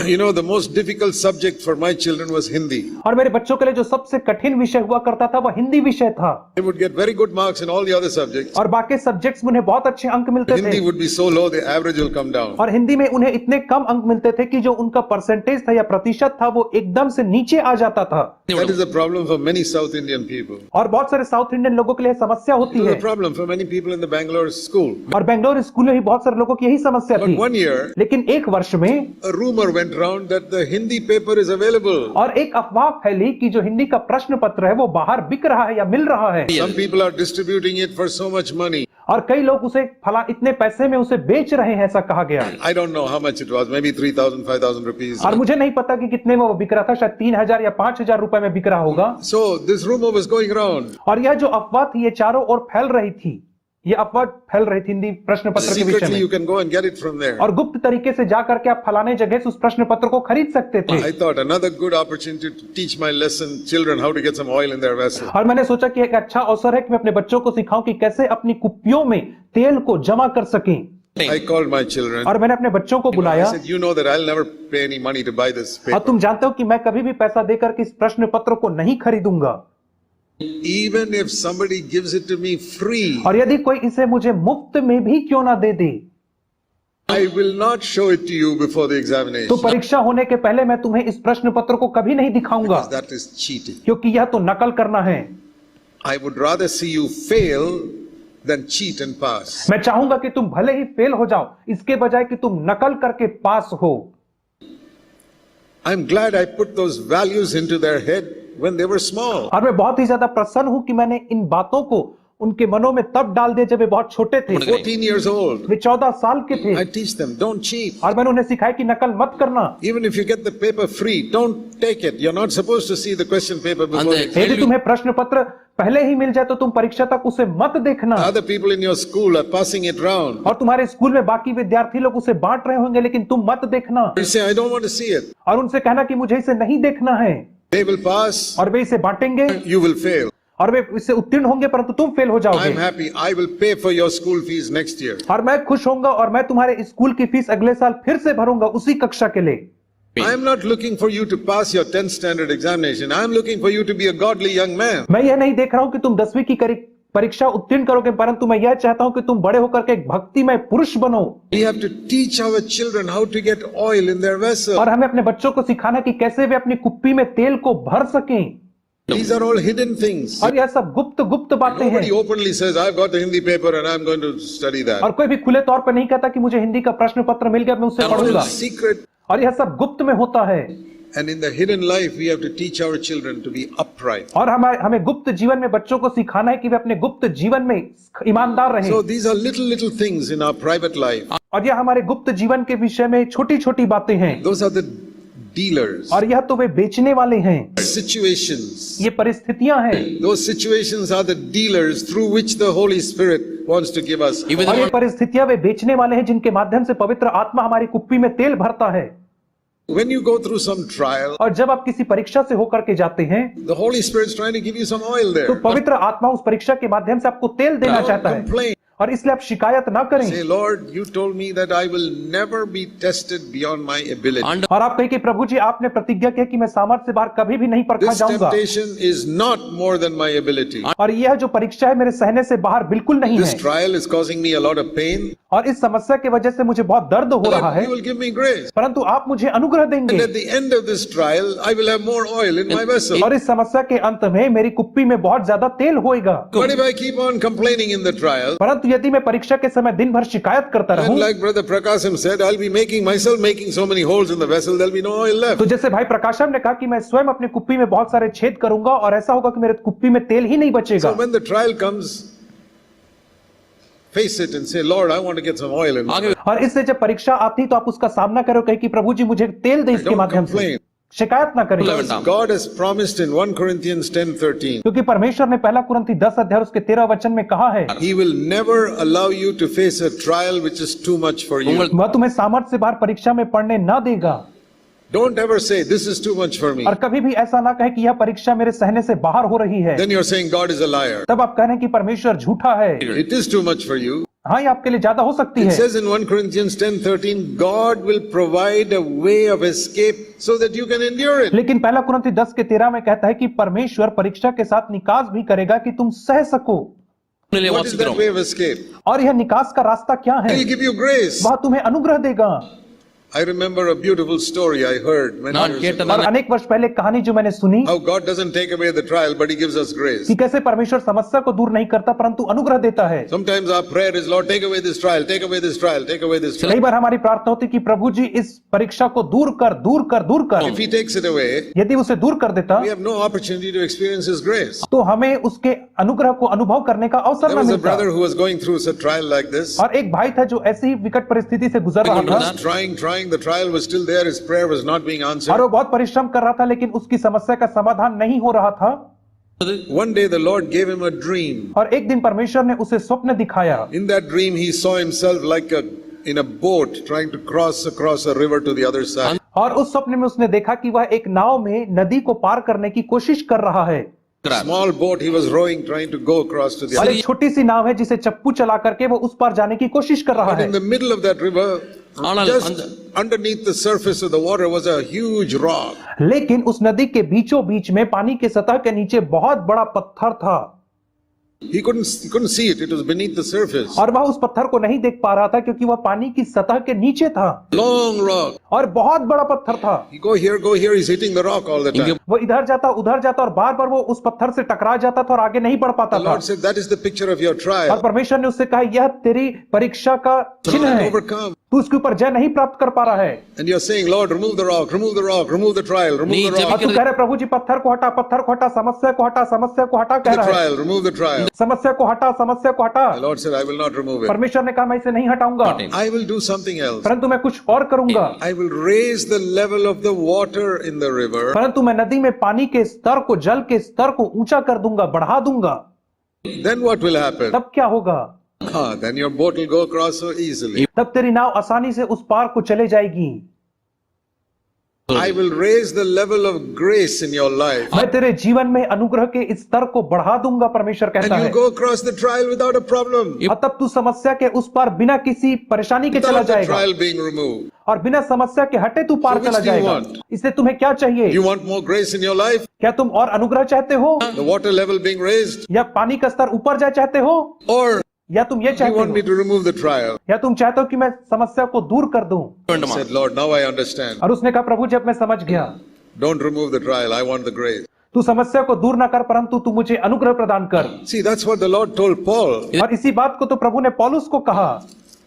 You know, the most difficult subject for my children was Hindi. और मेरे बच्चों के लिए जो सबसे कठिन विषय हुआ करता था वह हिंदी विषय था। They would get very good marks in all the other subjects. और बाकी सब्जेक्ट्स में उन्हें बहुत अच्छे अंक मिलते थे। Hindi would be so low, the average will come down. और हिंदी में उन्हें इतने कम अंक मिलते थे कि जो उनका परसेंटेज था या प्रतिशत था वो एकदम से नीचे आ जाता था। That is a problem for many South Indian people. और बहुत सारे साउथ इंडियन लोगों के लिए समस्या होती It है। is a problem for many people in the Bangalore school. और बेंगलोर स्कूल में भी बहुत सारे लोगों की यही समस्या But थी। one year, लेकिन एक वर्ष में a rumor went round that the Hindi paper is available. और एक अफवाह फैली कि जो हिंदी का प्रश्न पत्र है वो बाहर बिक रहा है या मिल रहा है। Some people are distributing it for so much money. और कई लोग उसे फला इतने पैसे में उसे बेच रहे हैं, ऐसा कहा गया। I don't know how much it was, maybe 3,000, 5,000 rupees. और मुझे नहीं पता कि कितने में वो बिक रहा था, शायद 3,000 या 5,000 रुपए में बिक रहा होगा। So this rumor was going around. और यह जो अफवाह थी ये चारों ओर फैल रही थी। ये अफवाह फैल रही थी हिंदी प्रश्न पत्र के विषय Secretly, you में। can go and get it from there. और गुप्त तरीके से जा करके आप फलाने जगह से उस प्रश्न पत्र को खरीद सकते थे। I thought another good opportunity to teach my lesson children how to get some oil in their vessel. और मैंने सोचा कि एक अच्छा अवसर है कि मैं अपने बच्चों को सिखाऊं कि कैसे अपनी कुप्पियों में तेल को जमा कर सकें। I called my children. और मैंने अपने बच्चों को I बुलाया। said, you know that I'll never pay any money to buy this और paper. तुम जानते हो कि मैं कभी भी पैसा देकर के इस प्रश्न पत्र को नहीं खरीदूंगा। Even if somebody gives it to me free, और यदि कोई इसे मुझे मुफ्त में भी क्यों ना दे दे, I will not show it to you before the तो examination. परीक्षा होने के पहले मैं तुम्हें इस प्रश्न पत्र को कभी नहीं दिखाऊंगा, Because that is cheating. क्योंकि यह तो नकल करना है। I would rather see you fail than cheat and pass. मैं चाहूंगा कि तुम भले ही फेल हो जाओ, इसके बजाय कि तुम नकल करके पास हो। I'm glad I put those values into their head when they were small. और मैं बहुत ही ज्यादा प्रसन्न हूं कि मैंने इन बातों को उनके मनों में तब डाल दिया जब वे बहुत छोटे थे। 14 years old. वे 14 साल के थे। I teach them, don't cheat. और मैंने उन्हें सिखाया कि नकल मत करना। Even if you get the paper free, don't take it. You're not supposed to see the question paper before the यदि तुम्हें प्रश्न पत्र पहले ही मिल जाए तो तुम परीक्षा तक उसे मत देखना। Other people in your school are passing it round. और तुम्हारे स्कूल में बाकी विद्यार्थी लोग उसे बांट रहे होंगे, लेकिन तुम मत देखना। You say, I don't want to see it. और उनसे कहना कि मुझे इसे नहीं देखना है। They will pass, और वे इसे बांटेंगे you will fail. और वे इससे उत्तीर्ण होंगे, परंतु तुम फेल हो I'm जाओगे। happy. I will pay for your school fees next year. और मैं खुश होऊंगा और मैं तुम्हारे स्कूल की फीस अगले साल फिर से भरूंगा उसी कक्षा के लिए। I'm not looking for you to pass your 10th standard examination. I'm looking for you to be a godly young man. मैं यह नहीं देख रहा हूं कि तुम 10वीं की परीक्षा उत्तीर्ण करोगे, परंतु मैं यह चाहता हूं कि तुम बड़े होकर के एक भक्तिमय पुरुष बनो। We have to teach our children how to get oil in their vessel. और हमें अपने बच्चों को सिखाना कि कैसे वे अपनी कुप्पी में तेल को भर सकें। These are all hidden things. और यह सब गुप्त गुप्त बातें हैं। Nobody openly says, I've got the Hindi paper and I'm going to study that. और कोई भी खुले तौर पर नहीं कहता कि मुझे हिंदी का प्रश्न पत्र मिल गया, मैं उसे All पढ़ूंगा। in secret. और यह सब गुप्त में होता है। And in the hidden life, we have to teach our children to be upright. और हमें गुप्त जीवन में बच्चों को सिखाना है कि वे अपने गुप्त जीवन में ईमानदार रहें। So these are little things in our private life. और यह हमारे गुप्त जीवन के विषय में छोटी छोटी बातें हैं। Those are the dealers. और यह तो वे बेचने वाले हैं। Situations. ये परिस्थितियां हैं। Those situations are the dealers through which the Holy Spirit wants to give us. और ये परिस्थितियां वे बेचने वाले हैं जिनके माध्यम से पवित्र आत्मा हमारी कुप्पी में तेल भरता है। When you go through some trial, और जब आप किसी परीक्षा से होकर के जाते हैं the Holy Spirit's trying to give you some oil तो there. पवित्र आत्मा उस परीक्षा के माध्यम से आपको तेल देना Don't चाहता है। complain. और इसलिए आप शिकायत ना करें। Say, Lord, you told me that I will never be tested beyond my ability. और आप कहें कि प्रभु जी आपने प्रतिज्ञा की कि मैं सामर्थ्य से बाहर कभी भी नहीं परखा This जाऊंगा। temptation is not more than my ability. और यह जो परीक्षा है मेरे सहने से बाहर बिल्कुल नहीं This है। trial is causing me a lot of pain. और इस समस्या की वजह से मुझे बहुत दर्द हो रहा है, You will give me grace. परंतु आप मुझे अनुग्रह And देंगे। at the end of this trial, I will have more oil in my vessel. और इस समस्या के अंत में मेरी कुप्पी में बहुत ज्यादा तेल होएगा। But if I keep on complaining in the trial, परंतु यदि मैं परीक्षा के समय दिन भर शिकायत करता and रहूं, like Brother Prakasham said, I'll be making so many holes in the vessel, there'll be no oil left. तो जैसे भाई प्रकाशम ने कहा कि मैं स्वयं अपनी कुप्पी में बहुत सारे छेद करूंगा और ऐसा होगा कि मेरे कुप्पी में तेल ही नहीं बचेगा। So when the trial comes, face it and say, Lord, I want to get some oil in my vessel. और इससे जब परीक्षा आती तो आप उसका सामना करो, कहे कि प्रभु जी मुझे तेल दे इसके Don't माध्यम से। complain. शिकायत ना करें, God has promised in 1 Corinthians 10:13, क्योंकि परमेश्वर ने पहला कुरिन्थी 10 अध्याय उसके 13 वचन में कहा है, He will never allow you to face a trial which is too much for you. वह तुम्हें सामर्थ्य से बाहर परीक्षा में पढ़ने ना देगा। Don't ever say, this is too much for me. और कभी भी ऐसा ना कहे कि यह परीक्षा मेरे सहने से बाहर हो रही है। Then you're saying God is a liar. तब आप कह रहे हैं कि परमेश्वर झूठा है। It is too much for you. हाँ, ये आपके लिए ज्यादा हो सकती It है। says in 1 Corinthians 10:13, God will provide a way of escape so that you can endure it. लेकिन पहला कुरिन्थी 10:13 में कहता है कि परमेश्वर परीक्षा के साथ निकास भी करेगा कि तुम सह सको। What is that way of escape? और यह निकास का रास्ता क्या है? He'll give you grace. वह तुम्हें अनुग्रह देगा। I remember a beautiful story I heard many நான் years கேட்ட ago. और अनेक वर्ष पहले एक कहानी जो मैंने सुनी How God doesn't take away the trial, but He gives us grace. कि कैसे परमेश्वर समस्या को दूर नहीं करता परंतु अनुग्रह देता है। Sometimes our prayer is, Lord, take away this trial, take away this trial, take away this trial. कई बार हमारी प्रार्थना होती कि प्रभु जी इस परीक्षा को दूर कर, दूर कर, दूर कर। If He takes it away, यदि उसे दूर कर देता we have no opportunity to experience His grace. तो हमें उसके अनुग्रह को अनुभव करने का अवसर There न was a मिलता। brother who was going through a trial like this. और एक भाई था जो ऐसी ही विकट परिस्थिति से गुजर रहा He था was trying, the trial was still there, his prayer was not being और answered. वो बहुत परिश्रम कर रहा था लेकिन उसकी समस्या का समाधान नहीं हो रहा था। One day the Lord gave him a dream. और एक दिन परमेश्वर ने उसे स्वप्न दिखाया। In that dream he saw himself like in a boat trying to cross across a river to the other side. और उस स्वप्न में उसने देखा कि वह एक नाव में नदी को पार करने की कोशिश कर रहा है। Small boat he was rowing trying to go across to the और other एक छोटी सी नाव है जिसे चप्पू चला करके वो उस पार जाने की कोशिश कर रहा But है। in the middle of that river, ஆனால் just underneath the surface of the water was a huge rock. लेकिन उस नदी के बीचों बीच में पानी के सतह के नीचे बहुत बड़ा पत्थर था He couldn't see it. It was beneath the surface. और वह उस पत्थर को नहीं देख पा रहा था क्योंकि वह पानी की सतह के नीचे था Long rock. और बहुत बड़ा पत्थर था। He go here, he's hitting the rock all the time. वो इधर जाता उधर जाता और बार बार वो उस पत्थर से टकरा जाता था और आगे नहीं बढ़ पाता The था। Lord said, that is the picture of your और trial. परमेश्वर ने उससे कहा यह तेरी परीक्षा का चिन्ह है, Overcome. तू उसके ऊपर जय नहीं प्राप्त कर पा रहा है। And you're saying, Lord, remove the rock, remove the rock, remove the trial, remove the नहीं, और rock. तू कह रहे प्रभु जी पत्थर को हटा, पत्थर को हटा, समस्या को हटा, समस्या को हटा कह The रहा है, trial, remove the trial. समस्या को हटा, समस्या को हटा। The Lord said, I will not remove it. परमेश्वर ने कहा मैं इसे नहीं हटाऊंगा I will do something else. परंतु मैं कुछ और करूंगा, I will raise the level of the water in the river. परंतु मैं नदी में पानी के स्तर को, जल के स्तर को ऊंचा कर दूंगा, बढ़ा दूंगा। Then what will happen? तब क्या होगा? Then your boat will go across so easily. तब तेरी नाव आसानी से उस पार को चले जाएगी। I will raise the level of grace in your life. मैं तेरे जीवन में अनुग्रह के इस स्तर को बढ़ा दूंगा, परमेश्वर And कहता you'll है। go across the trial without a problem. और तब तू समस्या के उस पार बिना किसी परेशानी के चला Without the जाएगा trial being removed. और बिना समस्या के हटे तू पार So which चला do you जाएगा। want? इसलिए तुम्हें क्या चाहिए? You want more grace in your life? क्या तुम और अनुग्रह चाहते हो The water level being raised? या पानी का स्तर ऊपर जाए चाहते हो Or या तुम ये you चाहते want me हो to remove the trial? या तुम चाहते हो कि मैं समस्या को दूर कर दूं? He said, Lord, now I understand. और उसने कहा प्रभु जब मैं समझ गया, Don't remove the trial. I want the grace. तू समस्या को दूर ना कर परंतु तू मुझे अनुग्रह प्रदान कर। See, that's what the Lord told Paul. और इसी बात को तो प्रभु ने पौलुस को कहा।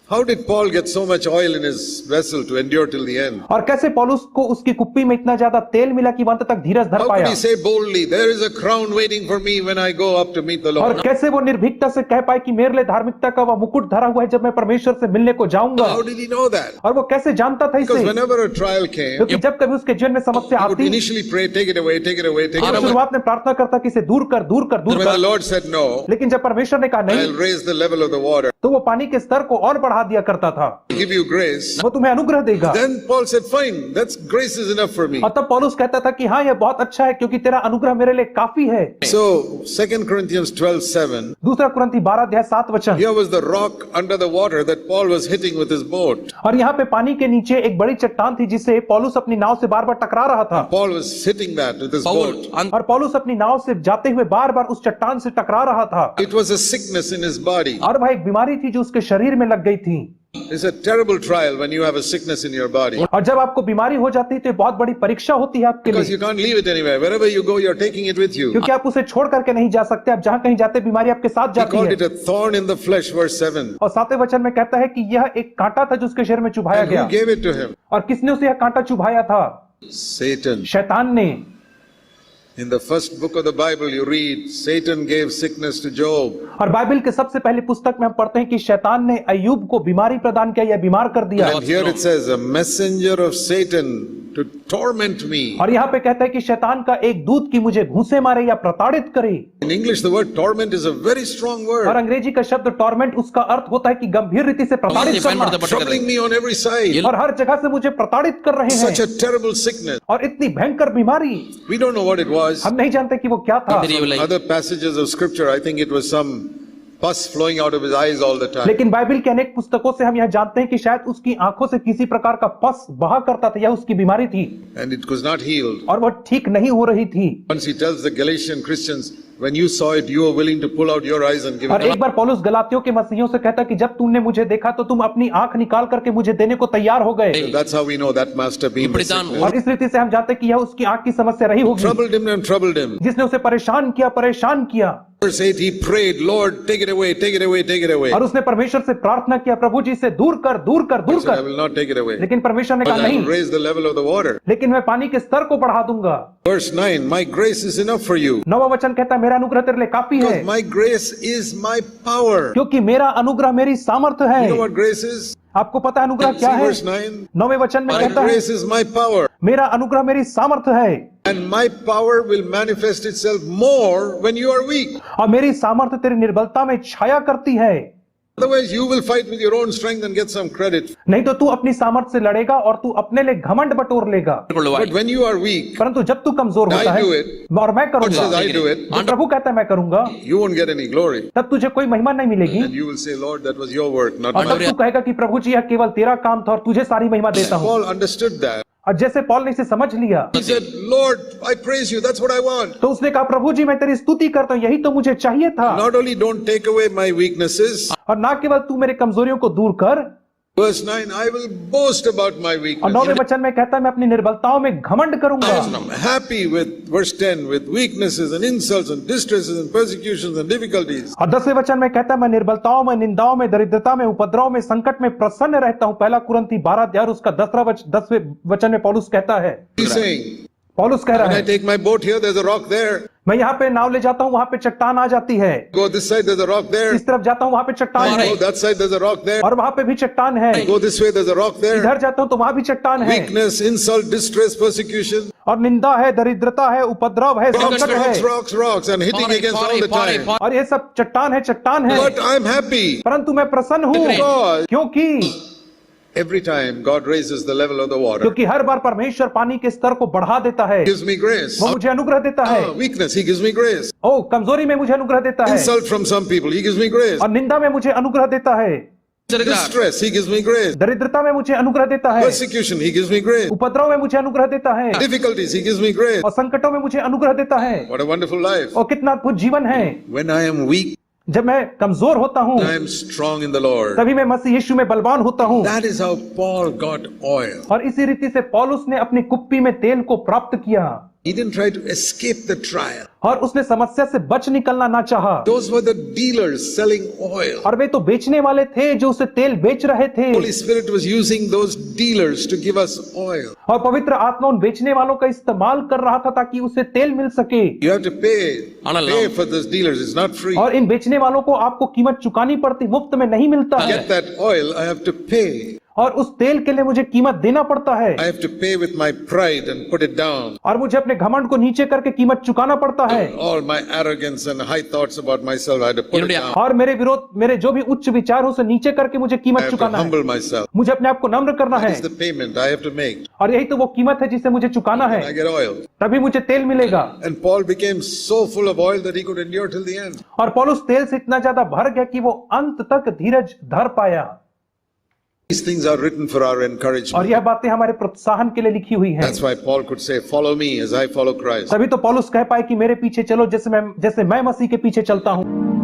How did Paul get so much oil in his vessel to endure till the end? और कैसे पौलुस को उसकी कुप्पी में इतना ज्यादा तेल मिला कि वह अंत तक धीरज धर How could पाया? he say boldly, there is a crown waiting for me when I go up to meet the और Lord? कैसे वो निर्भीकता से कह पाए कि मेरे लिए धार्मिकता का वह मुकुट धरा हुआ है जब मैं परमेश्वर से मिलने को जाऊंगा? How did he know that? और वो कैसे जानता था Because इसे? whenever a trial came, क्योंकि जब कभी उसके जीवन में समस्या he would आती initially pray, take it away, take it away, take तो it away. शुरुआत में प्रार्थना करता कि इसे दूर कर, दूर कर, दूर When the कर। Lord said no, लेकिन जब परमेश्वर ने कहा I'll नहीं raise the level of the water, तो वो पानी के स्तर को और बढ़ा दिया करता था। give you grace. वो तुम्हें अनुग्रह देगा। Then Paul said, fine, that's grace is enough for me. और तब पौलुस कहता था कि हाँ यह बहुत अच्छा है क्योंकि तेरा अनुग्रह मेरे लिए काफी है। So, 2 Corinthians 12:7, दूसरा कुरिन्थी 12:7 here was the rock under the water that Paul was hitting with his boat. और यहाँ पे पानी के नीचे एक बड़ी चट्टान थी जिसे पौलुस अपनी नाव से बार बार टकरा रहा था Paul was hitting that with his Pavul boat. அந்த और पौलुस अपनी नाव से जाते हुए बार बार उस चट्टान से टकरा रहा था It was a sickness in his body. और वह एक बीमारी थी जो उसके शरीर में लग गई थी। It's a terrible trial when you have a sickness in your body. और जब आपको बीमारी हो जाती है तो ये बहुत बड़ी परीक्षा होती है आपके Because लिए, you can't leave it anywhere. Wherever you go, you're taking it with you. क्योंकि आप उसे छोड़ करके नहीं जा सकते। आप जहां कहीं जाते बीमारी आपके साथ He जाती called है। it a thorn in the flesh, verse 7. और 7वें वचन में कहता है कि यह एक कांटा था जो उसके शरीर में चुभाया And गया। who gave it to him? और किसने उसे यह कांटा चुभाया था? Satan. शैतान ने। In the first book of the Bible, you read, Satan gave sickness to Job. और बाइबल के सबसे पहली पुस्तक में हम पढ़ते हैं कि शैतान ने अय्यूब को बीमारी प्रदान किया या बीमार कर दिया। And here it says, a messenger of Satan to torment me. और यहाँ पे कहता है कि शैतान का एक दूत की मुझे घूंसे मारे या प्रताड़ित करे। In English, the word torment is a very strong और word. अंग्रेजी का शब्द टॉर्मेंट उसका अर्थ होता है कि गंभीर रीति से प्रताड़ित करना। பயன்படுத்தப்பட்டிருக்கிறது Troubling me on every side. और हर जगह से मुझे प्रताड़ित कर रहे Such हैं a terrible sickness. और इतनी भयंकर बीमारी We don't know what it was. हम नहीं जानते कि वो क्या था। தெரியவில்லை Other passages of scripture, I think it was some pus flowing out of his eyes all the time. लेकिन बाइबल के अनेक पुस्तकों से हम यह जानते हैं कि शायद उसकी आंखों से किसी प्रकार का पस बहा करता था, यह उसकी बीमारी थी And it was not healed. और वह ठीक नहीं हो रही थी। Once he tells the Galatian Christians, when you saw it, you were willing to pull out your eyes and give और it एक बार पौलुस गलातियों के मसीहियों से कहता कि जब तुमने मुझे देखा तो तुम अपनी आंख निकाल करके मुझे देने को तैयार हो गए। up. That's how we know that must have been the sickness. और इस रीति से हम जानते हैं कि यह उसकी आंख की समस्या रही होगी Troubled him and troubled him. जिसने उसे परेशान किया। Verse 8, he prayed, Lord, take it away, take it away, take it away. और उसने परमेश्वर से प्रार्थना किया, प्रभु जी से दूर कर दूर कर दूर He said, I कर। will not take it away. लेकिन परमेश्वर ने But कहा I will नहीं, raise the level of the water. लेकिन मैं पानी के स्तर को बढ़ा दूंगा। Verse 9, my grace is enough for you. 9वां वचन कहता है मेरा अनुग्रह तेरे लिए काफी है, Because my grace is my power. क्योंकि मेरा अनुग्रह मेरी सामर्थ्य है। You know what grace is? आपको पता है अनुग्रह See क्या है? verse 9. 9वें वचन में My कहता है grace is my power. मेरा अनुग्रह मेरी सामर्थ्य है And my power will manifest itself more when you are weak. और मेरी सामर्थ्य तेरी निर्बलता में छाया करती है। Otherwise, you will fight with your own strength and get some credit. नहीं तो तू अपनी सामर्थ्य से लड़ेगा और तू अपने लिए घमंड बटोर लेगा। But when you are weak, परंतु जब तू कमजोर होता I है do it. और मैं God करूंगा, says I do it, जब प्रभु कहता है मैं करूंगा, you won't get any glory. तब तुझे कोई महिमा नहीं मिलेगी And you will say, Lord, that was your work, not और तब mine. तू कहेगा कि प्रभु जी यह केवल तेरा काम था और तुझे सारी महिमा देता हूँ। Paul understood that. और जैसे पौल ने इसे समझ लिया He said, Lord, I praise you. That's what I want. तो उसने कहा प्रभु जी मैं तेरी स्तुति करता हूँ, यही तो मुझे चाहिए था। Not only don't take away my weaknesses. और ना केवल तू मेरे कमजोरियों को दूर कर, Verse 9, I will boast about my और weakness. 9वें वचन में कहता है मैं अपनी निर्बलताओं में घमंड करूंगा। I'm happy with verse 10, with weaknesses and insults and distresses and persecutions and difficulties. और 10वें वचन में कहता है मैं निर्बलताओं में, निंदाओं में, दरिद्रता में, उपद्रव में, संकट में प्रसन्न रहता हूँ। पहला कुरिन्थी 12 अध्याय उसका 10वें वचन में पौलुस कहता है, He's saying, पौलुस कह रहा when I है take my boat here, there's a rock there. मैं यहाँ पे नाव ले जाता हूँ, वहां पे चट्टान आ जाती है। Go this side, there's a rock there. इस तरफ जाता हूँ, वहां पे चट्टान है, Go that side, there's a rock there. और वहां पे भी चट्टान है। Go this way, there's a rock there. इधर जाता हूँ तो वहां भी चट्टान है, Weakness, insult, distress, persecution. और निंदा है, दरिद्रता है, उपद्रव है, Rocks, संकट rocks, है, rocks, rocks, and hitting against all the time. और ये सब चट्टान है, चट्टान है। But I'm happy परंतु मैं प्रसन्न हूँ, because क्योंकि every time God raises the level of the water, क्योंकि हर बार परमेश्वर पानी के स्तर को बढ़ा देता है, He gives me grace. वो मुझे अनुग्रह देता है। Weakness, He gives me grace. ओ कमजोरी में मुझे अनुग्रह देता है, Insult from some people, He gives me grace. और निंदा में मुझे अनुग्रह देता है, Distress, He gives me grace. दरिद्रता में मुझे अनुग्रह देता है, Persecution, He gives me grace. उपद्रव में मुझे अनुग्रह देता है, Difficulties, He gives me grace. और संकटों में मुझे अनुग्रह देता है। What a wonderful life. और कितना अद्भुत जीवन है। When I am weak, जब मैं कमजोर होता हूँ I am strong in the Lord. तभी मैं मसीह यीशु में बलवान होता हूँ। That is how Paul got oil. और इसी रीति से पौलुस ने अपनी कुप्पी में तेल को प्राप्त किया He didn't try to escape the trial. और उसने समस्या से बच निकलना ना चाहा। Those were the dealers selling oil. और वे तो बेचने वाले थे जो उसे तेल बेच रहे थे, Holy Spirit was using those dealers to give us oil. और पवित्र आत्मा उन बेचने वालों का इस्तेमाल कर रहा था ताकि उसे तेल मिल सके। You have to pay for those dealers. It's not free. और इन बेचने वालों को आपको कीमत चुकानी पड़ती, मुफ्त में नहीं मिलता To है। get that oil, I have to pay. और उस तेल के लिए मुझे कीमत देना पड़ता है, I have to pay with my pride and put it down. और मुझे अपने घमंड को नीचे करके कीमत चुकाना पड़ता है। All my arrogance and high thoughts about myself, I had to put it down. और मेरे विरोध, मेरे जो भी उच्च विचार हो उसे नीचे करके मुझे I कीमत have to चुकाना है। humble myself. मुझे अपने आप को नम्र करना That है, is the payment I have to make. और यही तो वो कीमत है जिसे मुझे चुकाना है। I get oil. तभी मुझे तेल मिलेगा। And Paul became so full of oil that he could endure till the end. और पौलुस तेल से इतना ज्यादा भर गया कि वो अंत तक धीरज धर पाया। These things are written for our और encouragement. यह बातें हमारे प्रोत्साहन के लिए लिखी हुई हैं। That's why Paul could say, follow me as I follow Christ. तभी तो पौलुस कह पाए कि मेरे पीछे चलो जैसे मैं मसीह के पीछे चलता हूँ।